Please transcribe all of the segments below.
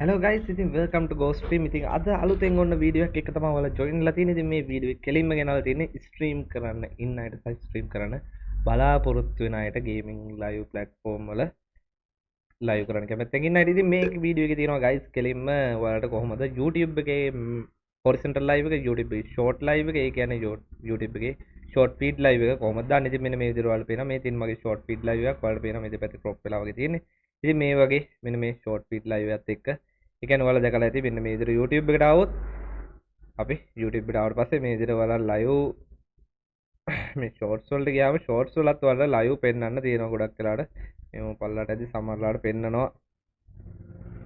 Hello guys, ඉතින් welcome to Ghost Stream. ඉතින් අද අලුතෙන් ඔන්න වීඩියෝ එකක් තමයි ඔයාලා join වෙලා තියෙන්නේ. ඉතින් මේ වීඩියෝ එක කෙලින්ම ගෙනල්ලා තියෙන්නේ stream කරන්න ඉන්න අයට සහ stream කරන්න බලාපොරොත්තු වෙන අයට gaming live platform වල live කරන්න කැමතියි ඉන්න අයට. ඉතින් මේ වීඩියෝ එකේ තියෙනවා guys කෙලින්ම ඔයාලට කොහොමද YouTube එකේ horizontal live එක, YouTube එකේ short live එක, ඒ කියන්නේ YouTube එකේ short feed live එක කොහොමද දාන්නේ. ඉතින් මෙන්න මේ විදිහට ඔයාලට පේනවා. මේ තියෙන මගේ short feed live එකක් ඔයාලට පේනවා මේ දෙපැත්තේ crop වෙලා වගේ තියෙන්නේ. ඉතින් මේ වගේ මෙන්න මේ short feed live එකත් එක්ක ඒ කියන්නේ ඔයාලා දැකලා ඇති මෙන්න මේ විදිහට YouTube එකට ආවොත් අපි YouTube එකට ආවට පස්සේ මේ විදිහට ඔයාලා live මේ shorts වලට ගියාම shorts වලත් ඔයාලා live පෙන්වන්න තියෙනවා ගොඩක් වෙලාවට මේ පල්ලට ඇදි සමහරලාට පෙන්නනවා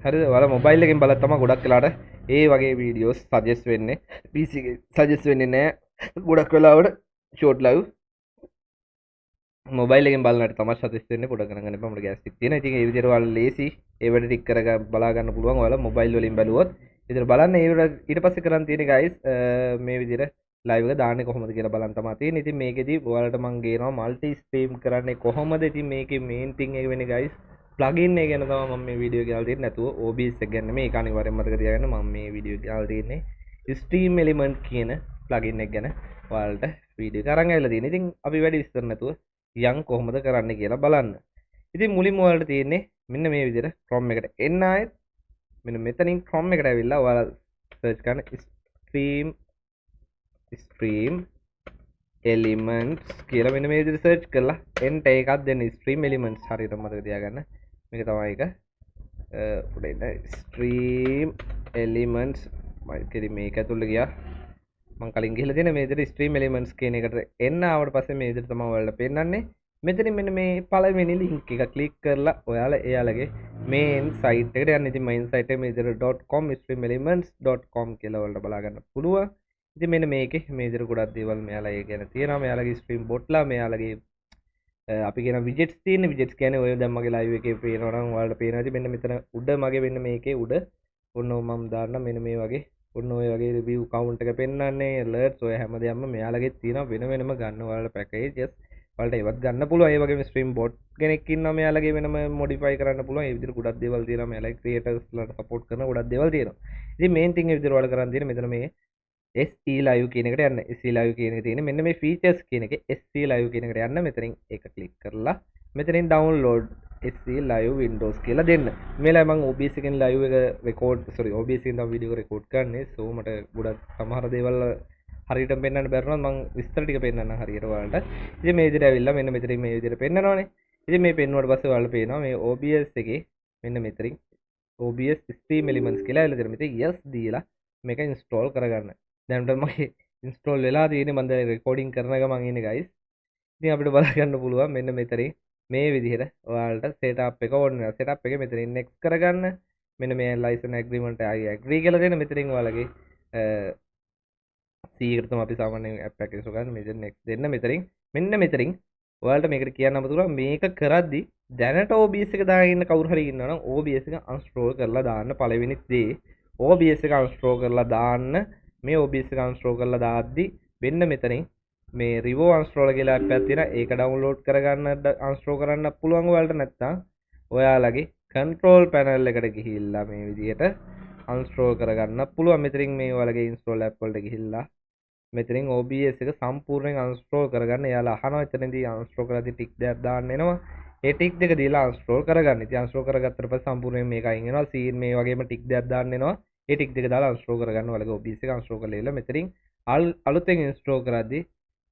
හරිද ඔයාලා mobile එකෙන් බලලා තමයි ගොඩක් වෙලාවට ඒ වගේ videos suggest වෙන්නේ PC එකේ suggest වෙන්නේ නැහැ ගොඩක් වෙලාවට short live මොබයිල් එකෙන් බලනට තමයි සජෙස්ට් වෙන්නේ පොඩ ගණන් ගන්න එපා මට ගෑස් ටික තියෙනවා. ඉතින් ඒ විදිහට ඔයාලා ලේසි ඒ වැඩ ටික කරගන්න බලා ගන්න පුළුවන් ඔයාලා මොබයිල් වලින් බැලුවොත්. ඉතින් බලන්න ඊට පස්සේ කරන් තියෙන්නේ guys මේ විදිහට ලයිව් එක දාන්නේ කොහොමද කියලා බලන්න තමයි තියෙන්නේ. ඉතින් මේකෙදි ඔයාලට මම ගේනවා මල්ටි ස්ට්‍රීම් කරන්නේ කොහොමද. ඉතින් මේකේ මේන් තින් එක වෙන්නේ guys ප්ලගින් එක ගැන තමයි මම මේ වීඩියෝ එක දාලා තියෙන්නේ. නැතුව OBS එක ගැන මේක අනිවාර්යෙන් මතක තියාගන්න මම මේ වීඩියෝ එක දාලා තියෙන්නේ ස්ට්‍රීම් එලිමන්ට් කියන ප්ලගින් එක ගැන ඔයාලට වීඩියෝ එක අරන් ඇවිල්ලා තියෙනවා. ඉතින් අපි වැඩි විස්තර නැතුව යන් කොහොමද කරන්න කියලා බලන්න. ඉතින් මුලින්ම ඔයාලට තියෙන්නේ මෙන්න මේ විදිහට Chrome එකට එන්න ආයෙත් මෙන්න මෙතනින් Chrome එකට ඇවිල්ලා ඔයාලා search කරන stream elements කියලා මෙන්න මේ විදිහට search කරලා enter එකක් දෙන්න stream elements හරියට මතක තියාගන්න. මේක තමයි එක උඩින් stream elements මම මේක ඇතුළේ ගියා මම කලින් ගිහලා තියෙන මේ විදිහට stream elements කියන එකට එන්න ආවට පස්සේ මේ විදිහට තමයි ඔයාලට පෙන්නන්නේ. මෙතනින් මෙන්න මේ පළවෙනි link එක click කරලා ඔයාලා එයාලගේ main site එකට යන්න. ඉතින් main site එක මේ විදිහට .com streamelements.com කියලා ඔයාලට බලා ගන්න පුළුවන්. ඉතින් මෙන්න මේකේ මේ විදිහට ගොඩක් දේවල් මෙයාලා ඒ ගැන තියෙනවා. මෙයාලගේ stream botලා මෙයාලගේ අපි කියන widgets තියෙන widgets කියන්නේ ඔය දැන් මගේ live එකේ පේනවා නම් ඔයාලට පේනවා. ඉතින් මෙන්න මෙතන උඩ මගේ මෙන්න මේකේ උඩ ඔන්න මම දාන්න මෙන්න මේ වගේ ඔන්න ඔය වගේ රිවිව් කවුන්ට් එක පෙන්වන්නේ alerts ඔය හැමදේම මෙයාලගේ තියෙනවා වෙන වෙනම ගන්න ඔයාලට පැකේජස් ඔයාලට ඒවත් ගන්න පුළුවන් ඒ වගේම ස්ට්‍රීම් බොට් කෙනෙක් ඉන්නවා මෙයාලගේ වෙනම මොඩිෆයි කරන්න පුළුවන් ඒ විදිහට ගොඩක් දේවල් තියෙනවා මෙයාලගේ ක්‍රියේටර්ස්ලාට සපෝට් කරන ගොඩක් දේවල් තියෙනවා ඉතින් මේන් තින් ඒ විදිහට ඔයාලා කරන් තියෙන්නේ මෙතන මේ SE live කියන එකට යන්න SE live කියන එක තියෙන්නේ මෙන්න මේ features කියන එකේ SE live කියන එකට යන්න මෙතනින් ඒක ක්ලික් කරලා මෙතනින් download SE live windows කියලා දෙන්න. මේලා මම OBS එකෙන් live එක record OBS එකෙන් තමයි වීඩියෝ එක record කරන්නේ. so මට ගොඩක් සමහර දේවල් හරියට පෙන්වන්න බැරි නම් මම විස්තර ටික පෙන්වන්නම් හරියට ඔයාලට. ඉතින් මේ විදිහට ඇවිල්ලා මෙන්න මෙතනින් මේ විදිහට පෙන්නනවානේ. ඉතින් මේ පෙන්නුවට පස්සේ ඔයාලට පේනවා මේ OBS එකේ මෙන්න මෙතනින් OBS stream elements කියලා ඇවිල්ලා තියෙනවා. ඉතින් yes දීලා මේක install කරගන්න. දැන් මගේ install වෙලා තියෙන්නේ මම දැන් recording කරන ගමන් ඉන්නේ guys. ඉතින් අපිට බලා ගන්න පුළුවන් මෙන්න මෙතනින් මේ විදිහට ඔයාලට setup එක ඕන වෙනවා. setup එකේ මෙතනින් next කරගන්න. මෙන්න මේ license agreement I agree කියලා දෙන්න. මෙතනින් ඔයාලගේ C එකට තමයි අපි සාමාන්‍යයෙන් app එක ඉස්සෝ ගන්න. මෙතන next දෙන්න මෙතනින්. මෙන්න මෙතනින් ඔයාලට මේකට කියන්න අමතකුණා මේක කරද්දි දැනට OBS එක දාගෙන ඉන්න කවුරු හරි ඉන්නවා නම් OBS එක uninstall කරලා දාන්න පළවෙනි දේ. OBS එක uninstall කරලා දාන්න. මේ OBS එක uninstall කරලා දාද්දි වෙන්න මෙතනින් මේ Revo uninstall කියලා app එකක් තියෙනවා. ඒක download කරගන්න uninstall කරන්න පුළුවන් ඔයාලට නැත්නම් ඔයාලගේ control panel එකට ගිහිල්ලා මේ විදිහට uninstall කරගන්න පුළුවන්. මෙතනින් මේ ඔයාලගේ install app වලට ගිහිල්ලා මෙතනින් OBS එක සම්පූර්ණයෙන් uninstall කරගන්න. එයාලා අහනවා එතනදී uninstall කරද්දී tick දෙකක් දාන්න එනවා. ඒ tick දෙක දීලා uninstall කරගන්න. ඉතින් uninstall කරගත්තට පස්සේ සම්පූර්ණයෙන් මේක අයින් වෙනවා. scene මේ වගේම tick දෙකක් දාන්න එනවා. ඒ tick දෙක දාලා uninstall කරගන්න. ඔයාලගේ OBS එක uninstall කරලා ඉවරලා මෙතනින් අලුතෙන් install කරද්දී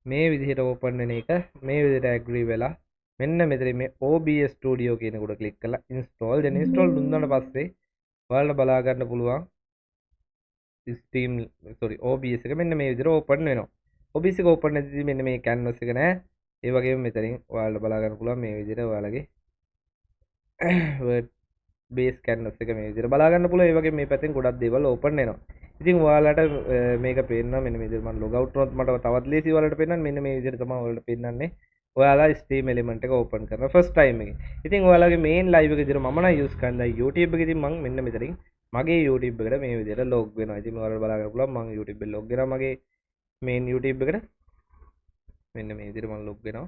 මේ විදිහට ඕපන් වෙන එක මේ විදිහට ඇග්‍රී වෙලා මෙන්න මෙතන මේ OBS Studio කියන උඩ ක්ලික් කරලා install දැන් install දුන්නාට පස්සේ ඔයාලට බලා ගන්න පුළුවන් Steam OBS එක මෙන්න මේ විදිහට ඕපන් වෙනවා. OBS එක ඕපන් වෙද්දී මෙන්න මේ canvas එක නෑ. ඒ වගේම මෙතනින් ඔයාලට බලා ගන්න පුළුවන් මේ විදිහට ඔයාලගේ word base canvas එක මේ විදිහට බලා ගන්න පුළුවන්. ඒ වගේම මේ පැත්තෙන් ගොඩක් දේවල් ඕපන් වෙනවා. ඉතින් ඔයාලට මේක පේනවා මෙන්න මේ විදිහට මම log out වුණොත් මට තවත් ලේසි ඔයාලට පේන්න මෙන්න මේ විදිහට තමයි ඔයාලට පේන්නන්නේ ඔයාලා stream element එක open කරන first time එකේ. ඉතින් ඔයාලගේ main live එක විදිහට මම නම් use කරන්නේ YouTube එකේ. ඉතින් මම මෙන්න මෙතනින් මගේ YouTube එකට මේ විදිහට log වෙනවා. ඉතින් ඔයාලට බලා ගන්න පුළුවන් මම YouTube එකේ log වෙනවා මගේ main YouTube එකට. මෙන්න මේ විදිහට මම log වෙනවා.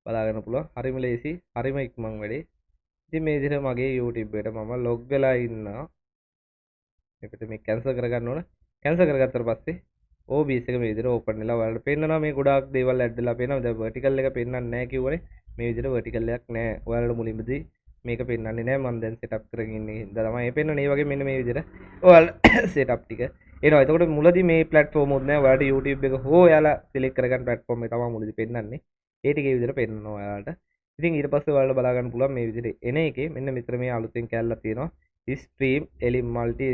බලා ගන්න පුළුවන්. හරිම ලේසි, හරිම ඉක්මන් වැඩේ. ඉතින් මේ විදිහට මගේ YouTube එකට මම log වෙලා ඉන්නවා. මේකට මේ කැන්සල් කරගන්න ඕන. කැන්සල් කරගත්තට පස්සේ OBS එක මේ විදිහට ඕපන් වෙලා ඔයාලට පේන්නනවා මේ ගොඩාක් දේවල් ඇඩ් වෙලා පේනවා. දැන් vertical එක පෙන්වන්නේ නැහැ කිව්වනේ. මේ විදිහට vertical එකක් නැහැ. ඔයාලට මුලින්මදී මේක පෙන්වන්නේ නැහැ. මම දැන් setup කරගෙන ඉන්නේ හින්දා තමයි මේ පෙන්වන්නේ. ඒ වගේ මෙන්න මේ විදිහට ඔයාලා setup ටික එනවා. එතකොට මුලදී මේ platform උත් නැහැ. ඔයාලට YouTube එක හෝ ඔයාලා select කරගන්න platform එක තමයි මුලදී පෙන්වන්නේ. ඒ ටික ඒ විදිහට පෙන්වනවා ඔයාලට. ඉතින් ඊට පස්සේ ඔයාලට බලා ගන්න පුළුවන් මේ විදිහට එන එකේ මෙන්න මෙතන මේ අලුතෙන් කැල්ලක් තියෙනවා. stream multi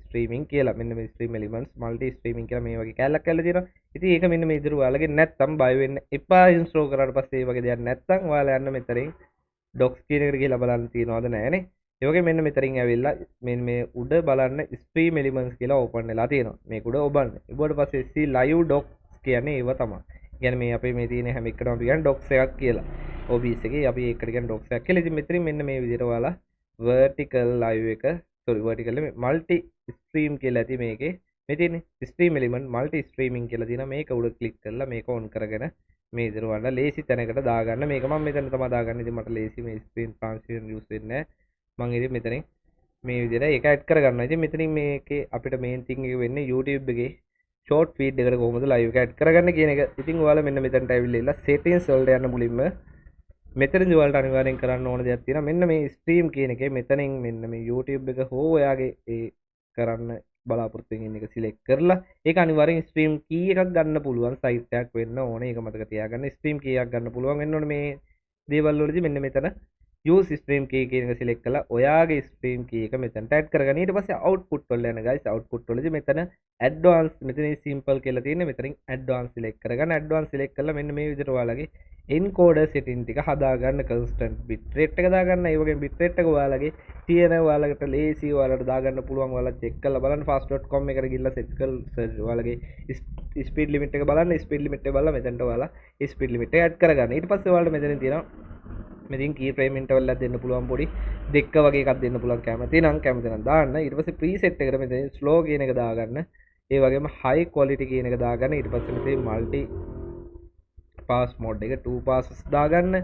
streaming කියලා. මෙන්න මේ stream elements multi streaming කියලා මේ වගේ කැලක් කැල්ල තියෙනවා. ඉතින් ඒක මෙන්න මේ විදිහට ඔයාලගේ නැත්තම් බය වෙන්න එපා. ඉන්ස්ටෝල් කරාට පස්සේ මේ වගේ දෙයක් නැත්තම් ඔයාලා යන්න මෙතනින් docs කියන එකට ගිහලා බලන්න තියනවද නැහනේ. ඒ වගේ මෙන්න මෙතනින් ඇවිල්ලා මෙන්න මේ උඩ බලන්න stream elements කියලා ඕපන් වෙලා තියෙනවා. මේක උඩ ඔබන්න. ඊට පස්සේ see live docs කියන්නේ ඒව තමයි. කියන්නේ මේ අපේ මේ තියෙන හැම එකටම අපි කියන්නේ docs එකක් කියලා. OBS එකේ අපි ඒකට කියන්නේ docs එකක් කියලා. ඉතින් මෙතනින් මෙන්න මේ විදිහට ඔයාලා vertical live එක vertical multi stream කියලා ඇති මේකේ මේ තියෙන්නේ stream element multi streaming කියලා තියෙනවා. මේක උඩ ක්ලික් කරලා මේක on කරගෙන මේ විදිහට වඩා ලේසි තැනකට දාගන්න. මේක මම මෙතන තමයි දාගන්නේ. ඉතින් මට ලේසි මේ screen transition use වෙන්නේ නැහැ. මම ඉතින් මෙතනින් මේ විදිහට ඒක ඇඩ් කරගන්නවා. ඉතින් මෙතනින් මේකේ අපිට main thing එක වෙන්නේ YouTube එකේ short feed එකට කොහොමද live එක ඇඩ් කරගන්න කියන එක. ඉතින් ඔයාලා මෙන්න මෙතනට ඇවිල්ලා settings වලට යන්න මුලින්ම මෙතනදි ඔයාලට අනිවාර්යෙන් කරන්න ඕන දෙයක් තියෙනවා. මෙන්න මේ stream කියන එකේ මෙතනින් මෙන්න මේ YouTube එක හෝ ඔයාගේ ඒ කරන්න බලාපොරොත්තු වෙන එක select කරලා ඒක අනිවාර්යෙන් stream key එකක් ගන්න පුළුවන් site එකක් වෙන්න ඕනේ. ඒක මතක තියාගන්න. stream key එකක් ගන්න පුළුවන් වෙන්න ඕනේ මේ දේවල් වලදී. මෙන්න මෙතන use stream key කියන එක select කරලා ඔයාගේ stream key එක මෙතනට add කරගන්න. ඊට පස්සේ output වල යන guys output වලදී මෙතන advanced මෙතන simple කියලා තියෙන්නේ. මෙතනින් advanced select කරගන්න. advanced select කරලා මෙන්න මේ විදිහට ඔයාලගේ encoder setting ටික හදාගන්න. constant bit rate එක දාගන්න. ඒ වගේම bit rate එක ඔයාලගේ තියෙන ඔයාලකට ලේසි ඔයාලට දාගන්න පුළුවන්. ඔයාලා check කරලා බලන්න fast.com එකට ගිහලා set කරලා search ඔයාලගේ speed limit එක බලන්න. speed limit එක බලලා මෙතනට ඔයාලා speed limit එක add කරගන්න. ඊට පස්සේ ඔයාලට මෙතනින් තියෙනවා මෙතින් key frame interval එකක් දෙන්න පුළුවන්. පොඩි දෙක වගේ එකක් දෙන්න පුළුවන්. කැමති නම් දාන්න. ඊට පස්සේ preset එකට මෙතන slow කියන එක දාගන්න. ඒ වගේම high quality කියන එක දාගන්න. ඊට පස්සේ මෙතන multi pass mode එක 2 passes දාගන්න.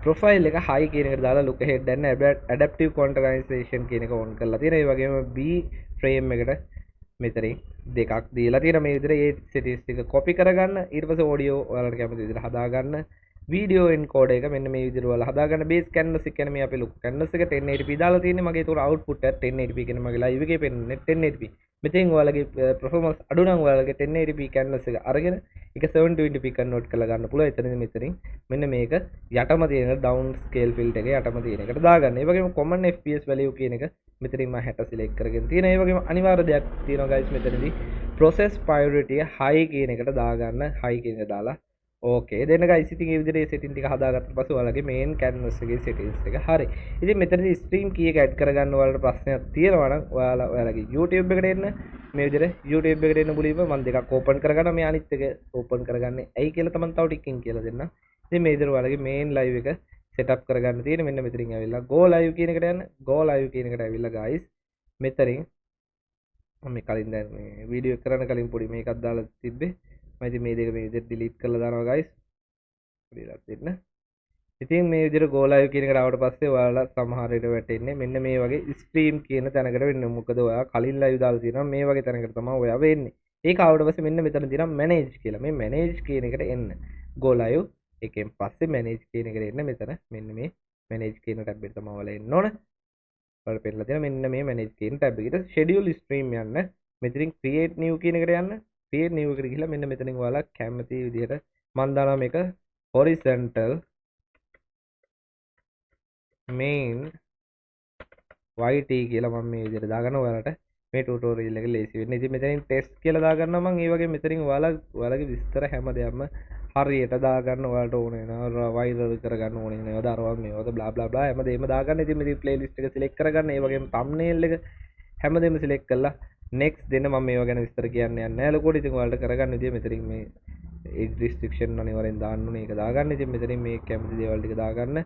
profile එක high කියන එකට දාලා look ahead and adaptive quantization කියන එක on කරලා තියෙනවා. ඒ වගේම B frame එකට මෙතනින් දෙකක් දීලා තියෙනවා. මේ විදිහට ඒ settings ටික copy කරගන්න. ඊට පස්සේ audio ඔයාලට කැමති විදිහට හදාගන්න. video encoder එක මෙන්න මේ විදිහට ඔයාලා හදාගන්න. base canvas එක කියන්නේ මේ අපේ look canvas එක 1080p දාලා තියෙන්නේ. මගේ ඒක output එක 1080p කියන්නේ මගේ live එකේ පෙන්නන්නේ 1080p. මෙතෙන් ඔයාලගේ performance අඩු නම් ඔයාලගේ 1080p canvas එක අරගෙන ඒක 720p convert කරලා ගන්න පුළුවන්. එතනදී මෙතනින් මෙන්න මේක යටම තියෙන down scale filter එක යටම තියෙන එකට දාගන්න. ඒ වගේම common fps value කියන එක මෙතනින් මම 60 select කරගෙන තියෙනවා. ඒ වගේම අනිවාර්ය දෙයක් තියෙනවා guys මෙතනදී process priority high කියන එකට දාගන්න. high කියන එක දාලා ඕකේ දෙන්න guys. ඉතින් මේ විදිහට setting ටික හදාගත්තට පස්සේ ඔයාලගේ main canvas එකේ settings ටික හරි. ඉතින් මෙතනදී stream key එක add කරගන්න ඔයාලට ප්‍රශ්නයක් තියෙනවා නම් ඔයාලා ඔයාලගේ YouTube එකට එන්න. මේ විදිහට YouTube එකට එන්න මුලින්ම මම දෙකක් open කරගන්න. මේ අනිත් එක open කරගන්නේ ඇයි කියලා තමයි තව ටිකකින් කියලා දෙන්න. ඉතින් මේ විදිහට ඔයාලගේ main live එක setup කරගන්න තියෙන. මෙන්න මෙතනින් ඇවිල්ලා go live කියන එකට යන්න. go live කියන එකට ඇවිල්ලා guys මෙතනින් මම කලින් දැන් මේ වීඩියෝ එක කරන්න කලින් පොඩි මේකක් දාලා තිබ්බේ. මම ඉතින් මේ දෙක මේ විදිහට delete කරලා දානවා guys. පොඩිලක් දෙන්න. ඉතින් මේ විදිහට go live කියන එකට ආවට පස්සේ ඔයාලා සමහර විට වැටෙන්නේ මෙන්න මේ වගේ stream කියන තැනකට වෙන්නේ. මොකද ඔයා කලින් live දාලා තියෙනවා මේ වගේ තැනකට තමයි ඔයා වෙන්නේ. ඒක ආවට පස්සේ මෙන්න මෙතන තියෙනවා manage කියලා. මේ manage කියන එකට එන්න. go live එකෙන් පස්සේ manage කියන එකට එන්න. මෙතන මෙන්න මේ manage කියන tab එකට තමයි ඔයාලා එන්න ඕන. ඔයාලා පෙන්නලා තියෙනවා මෙන්න මේ manage කියන tab එකට schedule stream යන්න. මෙතනින් create new කියන එකට යන්න. create new එකට ගිහලා මෙන්න මෙතනින් ඔයාලා කැමති විදිහට මම දානවා මේක horizontal main YT කියලා මම මේ විදිහට දාගන්න. ඔයාලට මේ ටියුටෝරියල් එක ලේසි වෙන්න. ඉතින් මෙතනින් test කියලා දාගන්නවා මම. ඒ වගේ මෙතනින් ඔයාලගේ විස්තර හැමදේම හරියට දාගන්න ඔයාලට ඕන වෙනවා. viral කරගන්න ඕන වෙනවා. දරවල් මේවද bla bla bla හැමදේම දාගන්න. ඉතින් මේ playlist එක select කරගන්න. ඒ වගේම thumbnail එක හැමදේම select කරලා next දෙන්න. මම මේවා ගැන විස්තර කියන්න යන්නේ නැහැ ලොකෝට. ඉතින් ඔයාලට කරගන්න විදිය මෙතනින් මේ age restriction අනිවාර්යෙන් දාන්න ඕනේ. ඒක දාගන්න. ඉතින් මෙතනින් මේ කැමති දේවල් ටික දාගන්න.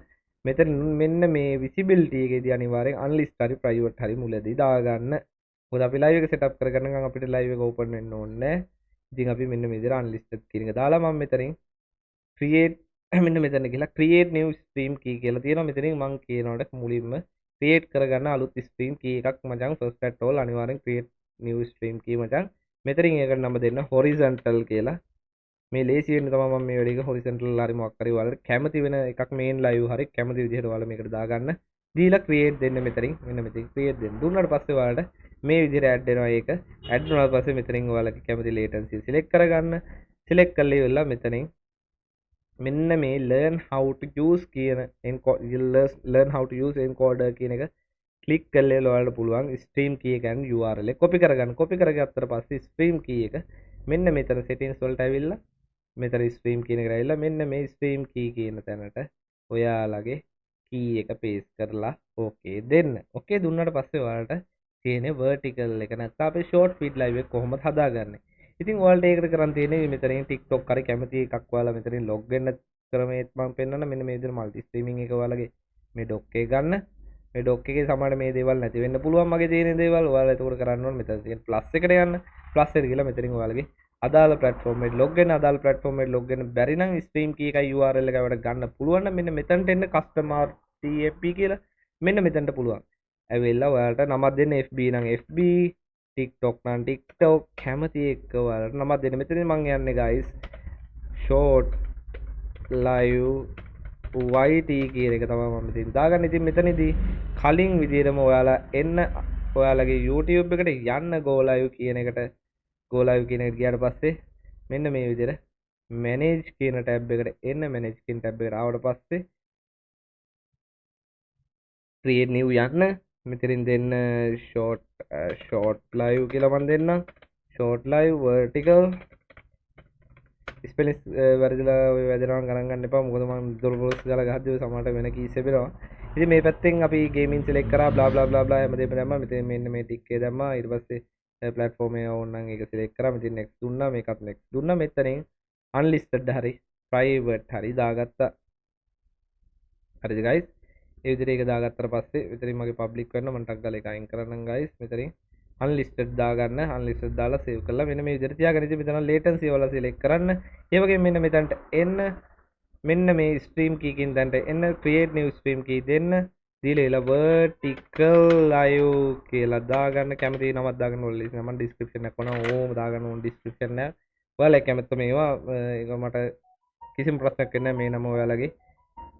මෙතන මෙන්න මේ visibility එකේදී අනිවාර්යෙන් unlist හරි private හරි මුලදී දාගන්න. මොකද අපි live එක setup කරගන්න නම් අපිට live එක open වෙන්න ඕනේ. ඉතින් අපි මෙන්න මේ විදිහට unlisted කියන එක දාලා මම මෙතනින් create මෙන්න මෙතන ගිහලා create new stream key කියලා තියෙනවා. මෙතනින් මම කියනකොට මුලින්ම create කරගන්න අලුත් stream key එකක් මචං first at all අනිවාර්යෙන් create new stream key මචං මෙතනින් ඒකට නම දෙන්න horizontal කියලා මේ ලේසි වෙන්න තමයි මම මේ වැඩේ එක horizontal හරි මොකක් හරි ඔයාලට කැමති වෙන එකක් main live හරි කැමති විදිහට ඔයාලා මේකට දාගන්න දීලා create දෙන්න මෙතනින් මෙන්න මෙතන create දෙන්න දුන්නාට පස්සේ ඔයාලට මේ විදිහට add වෙනවා ඒක add වුණාට පස්සේ මෙතනින් ඔයාලගේ කැමති latency select කරගන්න select කරලා ඉවරලා මෙතනින් මෙන්න මේ learn how to use කියන learn how to use encoder කියන එක ක්ලික් කරලා ඔයාලට පුළුවන් stream key එක and URL එක copy කරගන්න copy කරගත්තට පස්සේ stream key එක මෙන්න මෙතන settings වලට ඇවිල්ලා මෙතන stream කියන එකට ඇවිල්ලා මෙන්න මේ stream key කියන තැනට ඔයාලගේ key එක paste කරලා okay දෙන්න okay දුන්නාට පස්සේ ඔයාලට තියෙන vertical එක නැත්නම් අපේ short feed live එක කොහොමද හදාගන්නේ ඉතින් ඔයාලට ඒකට කරන් තියෙන්නේ මෙතනින් TikTok හරි කැමති එකක් ඔයාලා මෙතනින් log වෙන්න ක්‍රමයේත් මම පෙන්නන්න මෙන්න මේ විදිහට multi streaming එක ඔයාලගේ මේ dock එක ගන්න මේ dock එකේ සමහර මේ දේවල් නැති වෙන්න පුළුවන් මගේ තියෙන දේවල් ඔයාලා ඒක කරන්න ඕනේ මෙතන තියෙන plus එකට යන්න plus එකට ගිහලා මෙතනින් ඔයාලගේ අදාළ platform එකට log වෙන්න අදාළ platform එකට log වෙන්න බැරි නම් stream key එකයි URL එකයි වලට ගන්න පුළුවන් නම් මෙන්න මෙතනට එන්න customer TFP කියලා මෙන්න මෙතනට පුළුවන් ඇවිල්ලා ඔයාලට නමක් දෙන්න FB නම් FB TikTok නම් TikTok කැමති එක ඔයාලට නමක් දෙන්න මෙතනින් මම යන්නේ guys short live YT කියන එක තමයි මම ඉතින් දාගන්න ඉතින් මෙතනදී කලින් විදිහටම ඔයාලා එන්න ඔයාලගේ YouTube එකට යන්න go live කියන එකට go live කියන එකට ගියාට පස්සේ මෙන්න මේ විදිහට manage කියන tab එකට එන්න manage කියන tab එකට ආවට පස්සේ create new යන්න මෙතනින් දෙන්න short live කියලා මම දෙන්නම් short live vertical ස්පෙලිස් වැරදිලා ඔය වැදෙනවා ගණන් ගන්න එපා මොකද මම දොරපොලොස් ගාලා ගහද්දී ඔය සමහරට වෙන කීස් එපෙනවා ඉතින් මේ පැත්තෙන් අපි ගේමින් සිලෙක්ට් කරා bla bla bla bla හැමදේම දැම්මා මෙතන මෙන්න මේ ටික් එක දැම්මා ඊට පස්සේ platform එක ඕන නම් ඒක සිලෙක්ට් කරා මෙතන next දුන්නා මේකත් next දුන්නා මෙතනින් unlisted හරි private හරි දාගත්තා හරිද guys ඒ විදිහට ඒක දාගත්තට පස්සේ මෙතනින් මගේ public වෙන්න මම ටක් ගාලා ඒක අයින් කරන්නම් guys මෙතනින් unlisted දාගන්න unlisted දාලා save කරලා මෙන්න මේ විදිහට තියාගන්න ඉතින් මෙතන latency වල select කරන්න ඒ වගේම මෙන්න මෙතනට එන්න මෙන්න මේ stream key කින් දැන්ට එන්න create new stream key දෙන්න දීලා ඉල vertical live කියලා දාගන්න කැමති නමක් දාගන්න ඕන ලීස් මම description එකක් වුණා ඕම දාගන්න ඕන description එක ඔයාලා කැමති මේවා ඒක මට කිසිම ප්‍රශ්නයක් නැහැ මේ නම ඔයාලගේ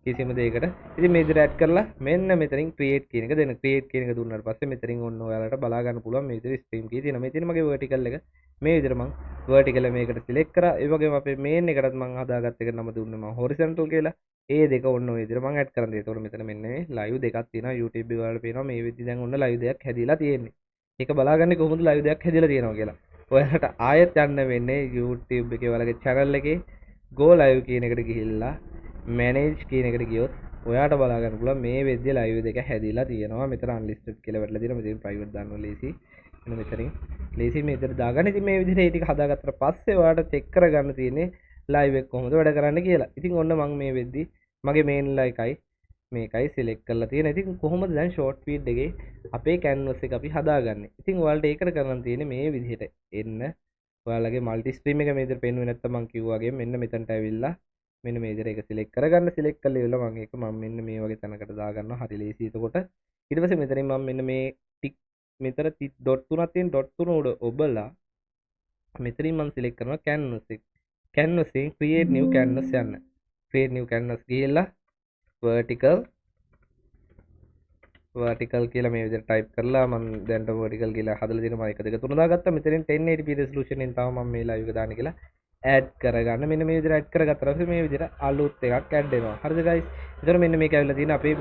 කිසිම දෙයකට ඉතින් මේ විදිහට ඇඩ් කරලා මෙන්න මෙතනින් create කියන එක දෙන්න create කියන එක දුන්නාට පස්සේ මෙතනින් ඔන්න ඔයාලට බලා ගන්න පුළුවන් මේ විදිහට stream key තියෙනවා මේ තියෙන මගේ vertical එක මේ විදිහට මම vertical මේකට select කරා ඒ වගේම අපේ main එකටත් මම හදාගත්ත එක නම දුන්නේ මම horizontal කියලා ඒ දෙක ඔන්න ඔය විදිහට මම ඇඩ් කරන් දෙයි ඒතකොට මෙතන මෙන්න මේ live දෙකක් තියෙනවා YouTube එක වල පේනවා මේ විදිහට දැන් ඔන්න live දෙකක් හැදිලා තියෙන්නේ ඒක බලාගන්නේ කොහොමද live දෙකක් හැදිලා තියෙනවා කියලා ඔයාලට ආයෙත් යන්න වෙන්නේ YouTube එකේ ඔයාලගේ channel එකේ go live කියන එකට ගිහිල්ලා manage කියන එකට ගියොත් ඔයාට බලා ගන්න පුළුවන් මේ වෙද්දී live දෙක හැදිලා තියෙනවා මෙතන unlisted කියලා වැටලා තියෙනවා මෙතන private දාන්න ඕන ලේසි එන්න මෙතනින් ලේසි මේ විදිහට දාගන්න ඉතින් මේ විදිහට ඒ ටික හදාගත්තට පස්සේ ඔයාට check කරගන්න තියෙන්නේ live එක කොහොමද වැඩ කරන්න කියලා ඉතින් ඔන්න මම මේ වෙද්දී මගේ main එකයි මේකයි select කරලා තියෙන ඉතින් කොහොමද දැන් short feed එකේ අපේ canvas එක අපි හදාගන්නේ ඉතින් ඔයාලට ඒකට කරන්න තියෙන්නේ මේ විදිහට එන්න ඔයාලගේ multi stream එක මේ විදිහට පෙන්වුවේ නැත්නම් මම කිව්වා වගේ මෙන්න මෙතනට ඇවිල්ලා මෙන්න මේ විදිහට ඒක සිලෙක්ට් කරගන්න සිලෙක්ට් කරලා ඉවරලා මම ඒක මම මෙන්න මේ වගේ තැනකට දාගන්නවා හරි ලේසි එතකොට ඊට පස්සේ මෙතනින් මම මෙන්න මේ ටික් මෙතන ඩොට් තුනක් තියෙන ඩොට් තුන උඩ ඔබලා මෙතනින් මම සිලෙක්ට් කරනවා canvas එක canvas එකෙන් create new canvas යන්න create new canvas ගිහලා vertical කියලා මේ විදිහට type කරලා මම දැන්ට vertical කියලා හදලා තියෙනවා මම 1 2 3 දාගත්තා මෙතනින් 1080p resolution එකෙන් තමයි මම මේ live එක දාන්නේ කියලා add කරගන්න මෙන්න මේ විදිහට add කරගත්තා ඊපස්සේ මේ විදිහට අලුත් එකක් add වෙනවා හරිද guys එතකොට මෙන්න මේක ඇවිල්ලා තියෙන අපේ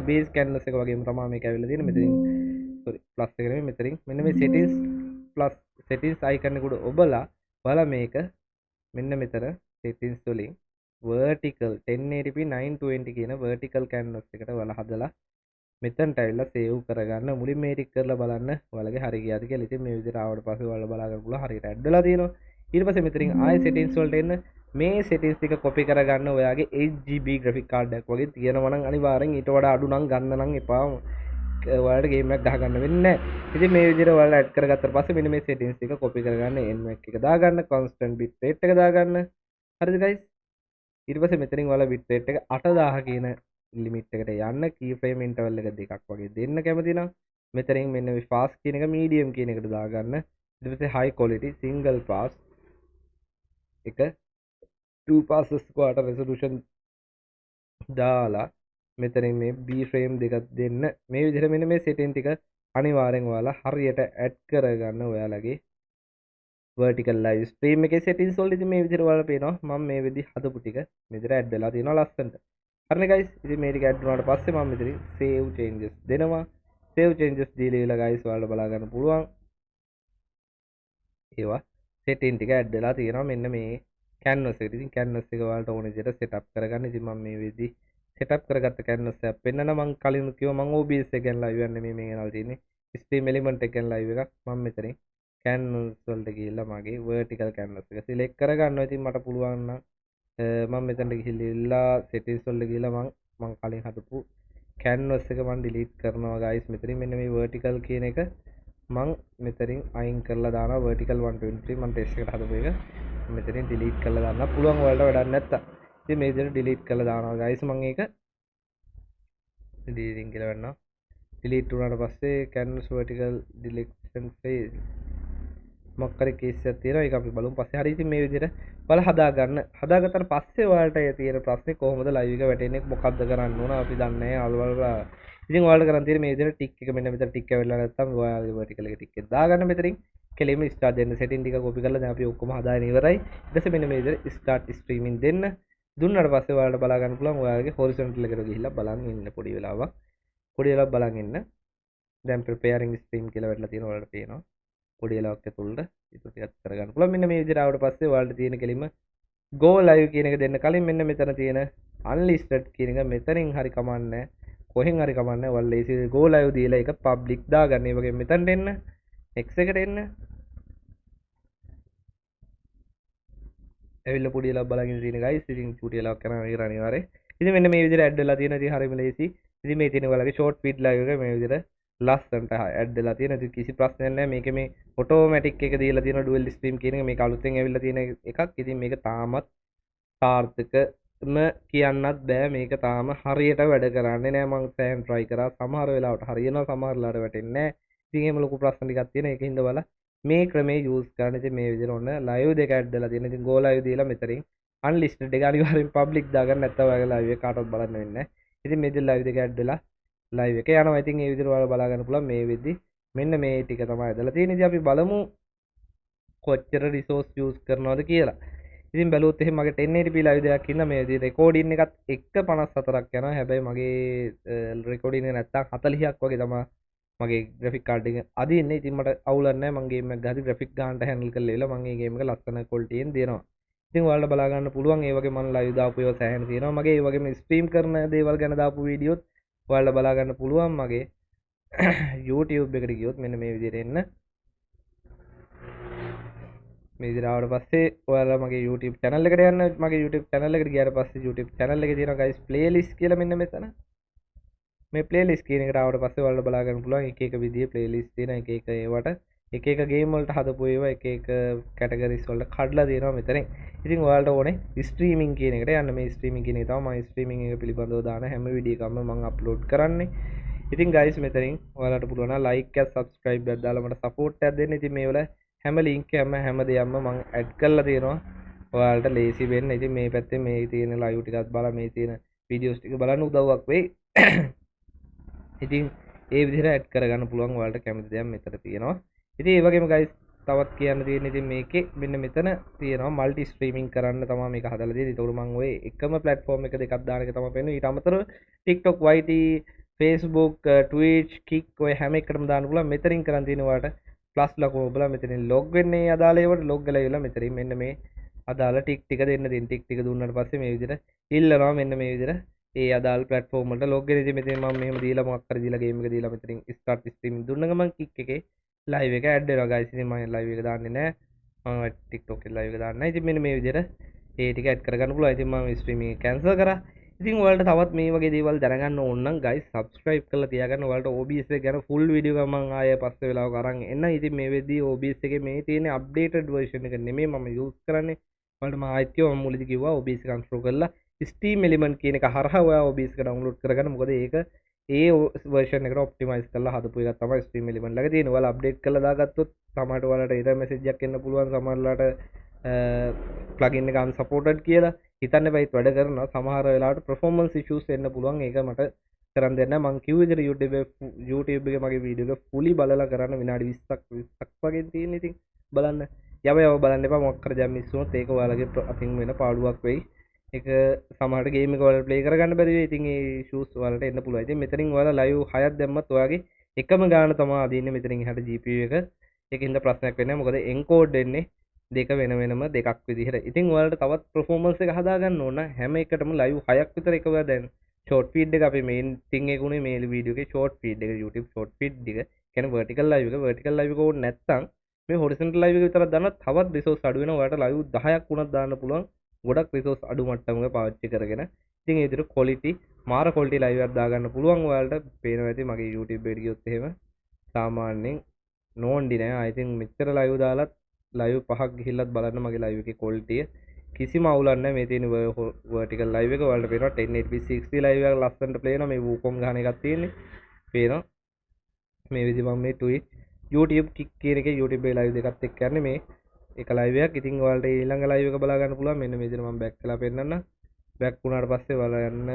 base canvas එක වගේම තමයි මේක ඇවිල්ලා තියෙන්නේ මෙතනින් sorry plus එක නෙමෙයි මෙතනින් මෙන්න මේ settings icon එක උඩ ඔබලා ඔයාලා මේක මෙන්න මෙතන settings වලින් vertical 1080p 920 කියන vertical canvas එකට ඔයාලා හදලා මෙතනට ඇවිල්ලා save කරගන්න මුලින් මේ ටික කරලා බලන්න ඔයාලගේ හරි ගියාද කියලා ඉතින් මේ විදිහට ආවට පස්සේ ඔයාලා බලා ගන්න පුළුවන් හරියට add වෙලා තියෙනවා ඊට පස්සේ මෙතනින් ආයෙ settings වලට එන්න මේ settings ටික copy කරගන්න ඔයාගේ 8GB graphic card එකක් වගේ තියෙනවා නම් අනිවාර්යෙන් ඊට වඩා අඩු නම් ගන්න නම් එපා ඔයාලට game එකක් ගහගන්න වෙන්නේ නැහැ ඉතින් මේ විදිහට ඔයාලා add කරගත්තාට පස්සේ මෙන්න මේ settings ටික copy කරගන්න nmax එක දාගන්න constant bit rate එක දාගන්න හරිද guys ඊට පස්සේ මෙතනින් ඔයාලා bit rate එක 8000 කියන limit එකට යන්න keyframe interval එක දෙකක් වගේ දෙන්න කැමති නම් මෙතනින් මෙන්න මේ fast කියන එක medium කියන එකට දාගන්න. ඊට පස්සේ high quality single pass එක 2 passes quarter resolution දාලා මෙතනින් මේ B frame දෙකක් දෙන්න. මේ විදිහට මෙන්න මේ setting ටික අනිවාර්යෙන් ඔයාලා හරියට add කරගන්න ඔයාලගේ vertical live stream එකේ settings වලට. ඉතින් මේ විදිහට ඔයාලා පේනවා මම මේ විදිහ හදපු ටික මේ විදිහට add වෙලා තියෙනවා ලස්සනට. හරිනේ guys. ඉතින් මේ ටික add වුණාට පස්සේ මම මෙතනින් save changes දෙනවා. save changes දීලා ඉවරලා guys ඔයාලට බලා ගන්න පුළුවන්. ඒවා setting ටික add වෙලා තියෙනවා මෙන්න මේ canvas එකට. ඉතින් canvas එක ඔයාලට ඕන විදිහට setup කරගන්න. ඉතින් මම මේ විදිහ setup කරගත්ත canvas එකක් පෙන්නන මම කලින් කිව්වා මම OBS එකෙන් live යන්නේ මේ ගෙනල්ලා තියෙන්නේ stream element එකෙන් live එකක්. මම මෙතනින් canvas වලට ගිහිල්ලා මගේ vertical canvas එක select කරගන්නවා. ඉතින් මට පුළුවන් නම් මම මෙතනට ගිහිල්ලා settings වලට ගිහිල්ලා මම කලින් හදපු canvas එක මම delete කරනවා guys. මෙතනින් මෙන්න මේ vertical කියන එක මම මෙතනින් අයින් කරලා දානවා. vertical 123 මම test එකට හදපු එක මෙතනින් delete කරලා දාන්න පුළුවන් ඔයාලට වැඩක් නැත්තම්. ඉතින් මේ විදිහට delete කරලා දානවා guys. මම ඒක deleting කියලා වෙනවා. delete වුණාට පස්සේ canvas vertical deletion phase මොකක්ද කේස් එකක් තියෙනවා. ඒක අපි බලමු පස්සේ. හරි ඉතින් මේ විදිහට ඔයාලා හදාගන්න. හදාගත්තට පස්සේ ඔයාලට තියෙන ප්‍රශ්නේ කොහොමද live එක වැටෙන්නේ මොකක්ද කරන්න ඕන අපි දන්නේ නැහැ. ඉතින් ඔයාලට කරන් තියෙන්නේ මේ විදිහට ටික් එක මෙන්න මෙතන ටික් ඇවිල්ලා නැත්තම් ඔයාලගේ vertical එක ටික් එක දාගන්න මෙතනින්. කෙලින්ම start දෙන්න setting ටික copy කරලා දැන් අපි ඔක්කොම හදාගෙන ඉවරයි. ඊට පස්සේ මෙන්න මේ විදිහට start streaming දෙන්න. දුන්නාට පස්සේ ඔයාලට බලා ගන්න පුළුවන් ඔයාලගේ horizontal එකට ගිහිල්ලා බලන් ඉන්න පොඩි වෙලාවක්. පොඩි වෙලාවක් බලන් ඉන්න. දැන් preparing stream කියලා වැටලා තියෙනවා ඔයාලට පේනවා. පොඩි වෙලාවක් ඇතුළත ඒක ටිකක් කරගන්න පුළුවන්. මෙන්න මේ විදිහට ආවට පස්සේ ඔයාලට තියෙන කෙලින්ම go live කියන එක දෙන්න කලින් මෙන්න මෙතන තියෙන unlisted කියන එක මෙතනින් හරි කමන්නේ කොහෙන් හරි කමන්නේ ඔයාලා ලේසි go live දීලා ඒක public දාගන්න. ඒ වගේ මෙතනට එන්න next එකට එන්න. ඇවිල්ලා පොඩි වෙලාවක් බලගෙන ඉන්න guys. ඉතින් චූටි වෙලාවක් කරනවා ඒක අනිවාර්යයෙන්. ඉතින් මෙන්න මේ විදිහට add වෙලා තියෙනවා. ඉතින් හරියම ලේසි. ඉතින් මේ තියෙන ඔයාලගේ short feed live එක මේ විදිහට ලස්සනට add වෙලා තියෙනවා. ඉතින් කිසි ප්‍රශ්නයක් නැහැ. මේකේ මේ automatic එක දීලා තියෙනවා dual stream කියන එක. මේක අලුතෙන් ඇවිල්ලා තියෙන එකක්. ඉතින් මේක තාමත් සාර්ථකම කියන්නත් බෑ. මේක තාම හරියට වැඩ කරන්නේ නැහැ. මම සෑහෙන try කරා. සමහර වෙලාවට හරියනවා සමහර වෙලාවට වැටෙන්නේ නැහැ. ඉතින් එහෙම ලොකු ප්‍රශ්න ටිකක් තියෙනවා. ඒකින්ද බලලා මේ ක්‍රමේ use කරන්න. ඉතින් මේ විදිහට ඔන්න live දෙක add වෙලා තියෙනවා. ඉතින් go live දීලා මෙතනින් unlisted එක අනිවාර්යෙන් public දාගන්න නැත්නම් ඔයාගේ live එක කාටවත් බලන්න වෙන්නේ නැහැ. ඉතින් මේ විදිහට live දෙක add වෙලා live එක යනවා. ඉතින් මේ විදිහට ඔයාලා බලා ගන්න පුළුවන් මේ වෙද්දි මෙන්න මේ ටික තමයි ඇදලා තියෙන්නේ. ඉතින් අපි බලමු කොච්චර resource use කරනවද කියලා. ඉතින් බැලුවොත් එහෙනම් මගේ 1080p live දෙකක් ඉන්න මේ විදිහට recording එකත් එක්ක 54ක් යනවා. හැබැයි මගේ recording එක නැත්තම් 40ක් වගේ තමයි මගේ graphic card එක අදින්නේ. ඉතින් මට අවුලක් නැහැ. මම game එක ගහද්දි graphic ගන්නට handle කරලා ඉවලා මම මේ game එක ලස්සන quality එකෙන් දෙනවා. ඉතින් ඔයාලට බලා ගන්න පුළුවන්. ඒ වගේ මම live දාපු ඒවා සෑහෙන තියෙනවා. මගේ ඒ වගේම stream කරන දේවල් ගැන දාපු වීඩියෝත් ඔයාලට බලා ගන්න පුළුවන් මගේ YouTube එකට ගියොත් මෙන්න මේ විදිහට එන්න. මේ විදිහට ආවට පස්සේ ඔයාලා මගේ YouTube channel එකට යන්න. මගේ YouTube channel එකට ගියාට පස්සේ YouTube channel එකේ තියෙනවා guys playlist කියලා මෙන්න මෙතන. මේ playlist කියන එකට ආවට පස්සේ ඔයාලට බලා ගන්න පුළුවන් එක එක විදිහේ playlist තියෙනවා. එක එක ඒවට එක එක game වලට හදපු ඒවා එක එක categories වලට කඩලා තියෙනවා මෙතනින්. ඉතින් ඔයාලට ඕනේ streaming කියන එකට යන්න. මේ streaming කියන එක තමයි මම streaming එක පිළිබඳව දාන හැම වීඩියෝ එකක්ම මම upload කරන්නේ. ඉතින් guys මෙතනින් ඔයාලට පුළුවන් නම් like එකක් subscribe එකක් දාලා මට support එකක් දෙන්න. ඉතින් මේ වල හැම link එකම හැම දෙයක්ම මම add කරලා තියෙනවා. ඔයාලට ලේසි වෙන්න. ඉතින් මේ පැත්තේ මේ තියෙන live ටිකත් බලලා මේ තියෙන videos ටික බලන්න උදව්වක් වෙයි. ඉතින් ඒ විදිහට add කරගන්න පුළුවන් ඔයාලට කැමති දෙයක් මෙතන තියෙනවා. ඉතින් ඒ වගේම guys තවත් කියන්න තියෙන ඉතින් මේකේ මෙන්න මෙතන තියෙනවා multi streaming කරන්න තමයි මේක හදලා තියෙන්නේ. ඒතකොට මම ඔය එකම platform එක දෙකක් දාන එක තමයි පෙන්වන්නේ. ඊට අමතරව TikTok, YT, Facebook, Twitch, Kick ඔය හැම එකටම දාන්න පුළුවන්. මෙතනින් කරන් තියෙන ඔයාලට plus ලකුණු ඔබලා මෙතනින් log වෙන්නේ අදාළ ඒවට log වෙලා ඉවරලා මෙතනින් මෙන්න මේ අදාළ ටික් ටික දෙන්න තියෙන ටික් ටික දුන්නාට පස්සේ මේ විදිහට ඉල්ලනවා මෙන්න මේ විදිහට ඒ අදාළ platform වලට log වෙන ඉතින් මෙතන මම මෙහෙම දීලා මොකක් හරි දීලා game එක දීලා මෙතනින් start streaming දුන්න ගමන් Kick එකේ live එක add වෙනවා guys. ඉතින් මම live එක දාන්නේ නැහැ. මම TikTok එකේ live එක දාන්නේ නැහැ. ඉතින් මෙන්න මේ විදිහට ඒ ටික add කරගන්න පුළුවන්. ඉතින් මම streaming එක cancel කරා. ඉතින් ඔයාලට තවත් මේ වගේ දේවල් දැනගන්න ඕන නම් guys subscribe කරලා තියාගන්න. ඔයාලට OBS එක ගැන full video එක මම ආයෙ පස්සේ වෙලාවක අරන් එන්න. ඉතින් මේ වෙද්දී OBS එකේ මේ තියෙන updated version එක නෙමෙයි මම use කරන්නේ. ඔයාලට මම ආයෙත් කිව්වා මම මුලදී කිව්වා OBS එක uninstall කරලා Steam Element කියන එක හරහා ඔයා OBS එක download කරගන්න. මොකද ඒක ඒ වර්ෂන් එකට ඔප්ටිමයිස් කරලා හදපු එකක් තමයි ස්ට්‍රීම් එලිමන්ට් එකේ තියෙන. ඔයාලා අප්ඩේට් කරලා දාගත්තොත් සමහරට ඔයාලට එරර් මෙසේජ් එකක් එන්න පුළුවන්. සමහරලාට ප්ලගින් එක අන්සපෝටඩ් කියලා හිතන්න බෑත් වැඩ කරනවා. සමහර වෙලාවට performance issues එන්න පුළුවන්. ඒක මට කරන්න දෙන්න මං කිව්ව විදිහට YouTube එකේ මගේ වීඩියෝ එක fully බලලා කරන්න විනාඩි 20ක් වගේ තියෙන. ඉතින් බලන්න. යව බලන්න එපා. මොකක් කර දැන් මිස් වුණොත් ඒක ඔයාලගේ අතින් වෙන පාඩුවක් වෙයි. එක සමහට ගේම වල ප්ලේ කරගන්න බැරි වෙයි. ඉතින් ඒ ෂූස් වලට එන්න පුළුවන්. ඉතින් මෙතනින් ඔයාලා ලයිව් 6ක් දැම්මත් ඔයාගේ එකම ගාන තමයි අදින්නේ මෙතනින් එහාට GPU එක. ඒකින්ද ප්‍රශ්නයක් වෙන්නේ නැහැ. මොකද එන්කෝඩ් එන්නේ දෙක වෙන වෙනම දෙකක් විදිහට. ඉතින් ඔයාලට තවත් performance එක හදාගන්න ඕන. හැම එකටම ලයිව් 6ක් විතර එක ඔයා දැන් ෂෝට් ෆීඩ් එක අපි මේන් තින් එක උනේ මේ වීඩියෝ එකේ ෂෝට් ෆීඩ් එක YouTube ෂෝට් ෆීඩ් එක. කියන්නේ vertical live එක. vertical live එක ඕනේ නැත්නම් මේ horizontal live එක විතරක් දාන්න තවත් resource අඩු වෙනවා. ඔයාලට live 10ක් වුණත් දාන්න පුළුවන්. ගොඩක් රිසෝස් අඩු මට්ටමක පාවිච්චි කරගෙන. ඉතින් ඒ විදිහට quality මාර quality live එකක් දාගන්න පුළුවන්. ඔයාලට පේනවා ඇති මගේ YouTube එකට ගියොත් එහෙම සාමාන්‍යයෙන් නෝන්ඩි නෑ. I think මෙච්චර live දාලත් live 5ක් ගිහිල්ලත් බලන්න මගේ live එකේ quality කිසිම අවුලක් නැහැ. මේ තියෙන vertical live එක ඔයාලට පේනවා 1080p 60 live එකක් ලස්සනට play වෙනවා. මේ Wacom ගහන එකක් තියෙන්නේ. පේනවා. මේ විදිහ මම මේ Twitch YouTube kick කියන එකේ YouTube live දෙකත් එක්ක යන්නේ මේ එක ලයිව් එකක්. ඉතින් ඔයාලට ඊළඟ ලයිව් එක බලා ගන්න පුළුවන්. මෙන්න මේ විදිහට මම බෑක් කරලා පෙන්නන්න. බෑක් වුණාට පස්සේ ඔයාලා යන්න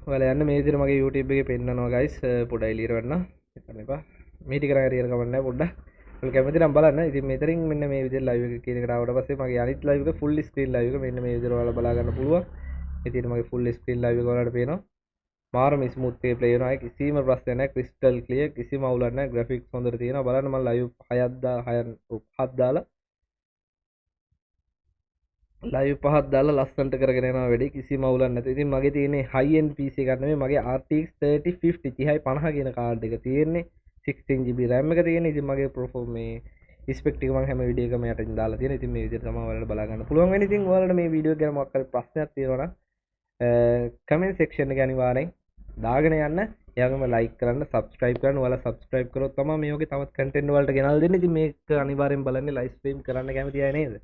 ඔයාලා යන්න මේ විදිහට මගේ YouTube එකේ පෙන්නනවා guys. පොඩ්ඩක් එළියට වන්න. හිතන්න එපා. මේ ටික කරගෙන හරියට කමක් නැහැ පොඩ්ඩක්. ඔයාලා කැමති නම් බලන්න. ඉතින් මෙතනින් මෙන්න මේ විදිහට ලයිව් එක කියන එකට ආවට පස්සේ මගේ අනිත් ලයිව් එක full screen ලයිව් එක මෙන්න මේ විදිහට ඔයාලා බලා ගන්න පුළුවන්. ඉතින් මගේ full screen ලයිව් එක ඔයාලට පේනවා. මාරම ස්මූත් එකේ ප්ලේ වෙනවා. කිසිම ප්‍රශ්නයක් නැහැ. ක්‍රිස්ටල් ක්ලියර් කිසිම අවුලක් නැහැ. ග්‍රැෆික්ස් හොඳට තියෙනවා. බලන්න මම ලයිව් 7 දාලා ලයිව් 5ක් දාලා ලස්සනට කරගෙන යනවා වැඩි. කිසිම අවුලක් නැතුව. ඉතින් මගේ තියෙන්නේ high end PC එකක් නෙමෙයි. මගේ RTX 3050 3050 කියන කාඩ් එක තියෙන්නේ. 16GB RAM එක තියෙන්නේ. ඉතින් මගේ මේ ස්පෙක් ටික මම හැම වීඩියෝ එකම යටින් දාලා තියෙනවා. ඉතින් මේ විදිහට තමයි ඔයාලට බලා ගන්න පුළුවන් වෙන්නේ. ඉතින් ඔයාලට මේ වීඩියෝ එක ගැන මොකක් හරි ප්‍රශ්නයක් තියෙනවා නම් කමෙන්ට් සෙක්ෂන් එකේ අනිවාර්යෙන් දාගෙන යන්න. එයාගම ලයික් කරන්න, සබස්ක්‍රයිබ් කරන්න. ඔයාලා සබස්ක්‍රයිබ් කරොත් තමයි මේ වගේ තවත් කන්ටෙන්ට් වලට ගෙනල්ලා දෙන්නේ. ඉතින් මේක අනිවාර්යෙන් බලන්නේ ලයිව් ස්ට්‍රීම් කරන්න කැමති අය නේද?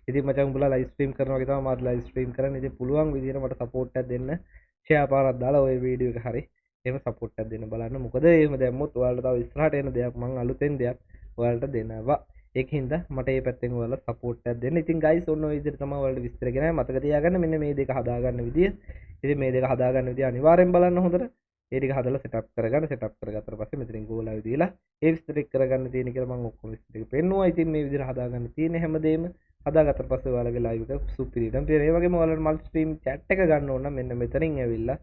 ඉතින් මචං උඹලා ලයිව් ස්ට්‍රීම් කරනවා වගේ තමයි මාත් ලයිව් ස්ට්‍රීම් කරන්නේ. ඉතින් පුළුවන් විදිහට මට සපෝට් එකක් දෙන්න. ෂෙයා පාරක් දාලා ওই වීඩියෝ එක හරි එහෙම සපෝට් එකක් දෙන්න බලන්න. මොකද එහෙම දැම්මොත් ඔයාලට තව ඉස්සරහට එන දෙයක් මම අලුතෙන් දෙයක් ඔයාලට දෙනවා. ඒකින්ද මට මේ පැත්තෙන් ඔයාලා සපෝට් එකක් දෙන්න. ඉතින් guys ඔන්න ඔය විදිහට තමයි ඔයාලට විස්තර කරන්නේ. මතක තියාගන්න මෙන්න මේ දෙක හදාගන්න විදිය. ඉතින් මේ දෙක හදාගන්න විදිය අනිවාර්යෙන් බලන්න හොඳට. ඒ ටික හදලා සෙටප් කරගත්තට පස්සේ මෙතනින් ගෝ ලයිව් දීලා ඒ විස්තර කරගන්න තියෙන කියලා මම ඔක්කොම විස්තර පෙන්නුවා. ඉතින් මේ විදිහට හදාගන්න තියෙන හැමදේම හදාගත්තට පස්සේ ඔයාලගේ ලයිව් එක සුපිරිටම තියෙනවා. ඒ වගේම ඔයාලට මල්ටි ස්ට්‍රීම් chat එක ගන්න ඕන නම් මෙන්න මෙතනින් ඇවිල්ලා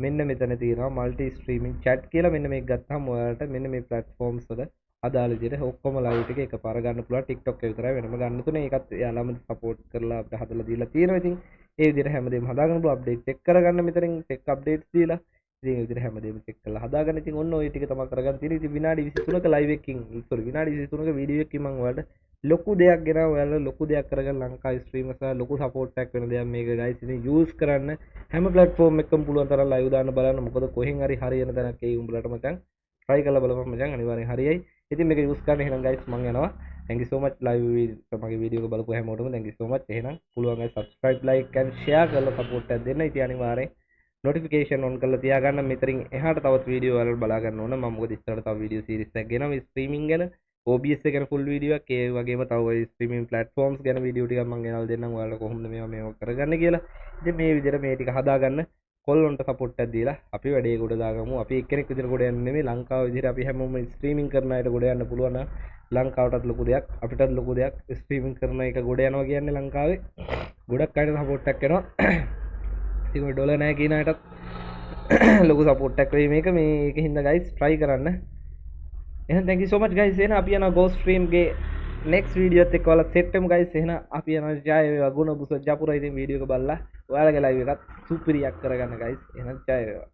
මෙන්න මෙතන තියෙනවා මල්ටි ස්ට්‍රීමින් chat කියලා. මෙන්න මේක ගත්තාම ඔයාලට මෙන්න මේ platforms වල අදාළ විදිහට ඔක්කොම ලයිව් ටික එකපාර ගන්න පුළුවන්. TikTok එක විතරයි වෙනම ගන්න තුනේ. ඒකත් එයාලම සපෝට් කරලා අපිට හදලා දීලා තියෙනවා. ඉතින් ඒ විදිහට හැමදේම හදාගන්න පුළුවන්. අප්ඩේට් චෙක් කරගන්න මෙතනින් ටෙක් අප්ඩේට්ස් දීලා ඉතින් ඒ විදිහට හැමදේම චෙක් කරලා හදාගන්න. ඉතින් ඔන්න ඔය ටික තමයි කරගන්න තියෙන්නේ. ඉතින් විනාඩි 23ක ලයිව් එකකින් විනාඩි 23ක වීඩියෝ එකකින් මම ඔයාලට ලොකු දෙයක් ගෙනාවා. ඔයාලා ලොකු දෙයක් කරගන්න ලංකාවේ ස්ට්‍රීමර්ස්ලා ලොකු සපෝට් එකක් වෙන දෙයක් මේක guys. ඉතින් යූස් කරන්න හැම platform එකකම පුළුවන් තරම් ලයිව් දාන්න බලන්න. මොකද කොහෙන් හරි හරියන තැනක් ඒ උඹලට මචං try කරලා බලපන් මචං අනිවාර්යෙන් හරියයි. ඉතින් මේක යූස් කරන්න එහෙනම් guys මම යනවා. thank you so much live මගේ වීඩියෝ එක බලපු හැමෝටම thank you so much. එහෙනම් පුළුවන් guys subscribe like and share කරලා support එකක් දෙන්න. ඉතින් අනිවාර්යෙන් notification on කරලා තියාගන්න. මෙතනින් එහාට තවත් වීඩියෝ වල බලා ගන්න ඕන. මම මොකද ඉස්සරහට තව වීඩියෝ සීරීස් එකක් ගෙනවා ස්ට්‍රීමින් ගැන. OBS එක ගැන full වීඩියෝ එකක්. ඒ වගේම තව ඔය ස්ට්‍රීමින් platforms ගැන වීඩියෝ ටිකක් මම ගෙනල්ලා දෙන්නම්. ඔයාලා කොහොමද මේවා කරගන්න කියලා. ඉතින් මේ විදිහට මේ ටික හදාගන්න කොල්ලොන්ට සපෝට් එකක් දීලා අපි වැඩේ ගොඩ දාගමු. අපි එක්කෙනෙක් විදිහට ගොඩ යන්නේ නෙමෙයි. ලංකාව විදිහට අපි හැමෝම ස්ට්‍රීමින් කරන අයට ගොඩ යන්න පුළුවන් නම් ලංකාවටත් ලොකු දෙයක් අපිටත් ලොකු දෙයක්. ස්ට්‍රීමින් කරන එක ගොඩ යනවා කියන්නේ ලංකාවේ ගොඩක් අයට සපෝට් එකක් එනවා. ඉතින් ඔය ඩොලර් නැහැ කියන අයටත් ලොකු සපෝට් එකක් වෙයි මේක. මේක හින්දා guys try කරන්න. එහෙනම් thank you so much guys. එහෙනම් අපි යනවා Ghost Stream ගේ next video එකත් එක්ක ඔයාලා set වෙමු guys. එහෙනම් අපි යනවා ජය වේවා ගුණ බුස ජපුරා. ඉතින් වීඩියෝ එක බලලා ඔයාලගේ live එකත් සුපිරියක් කරගන්න guys. එහෙනම් ජය වේවා.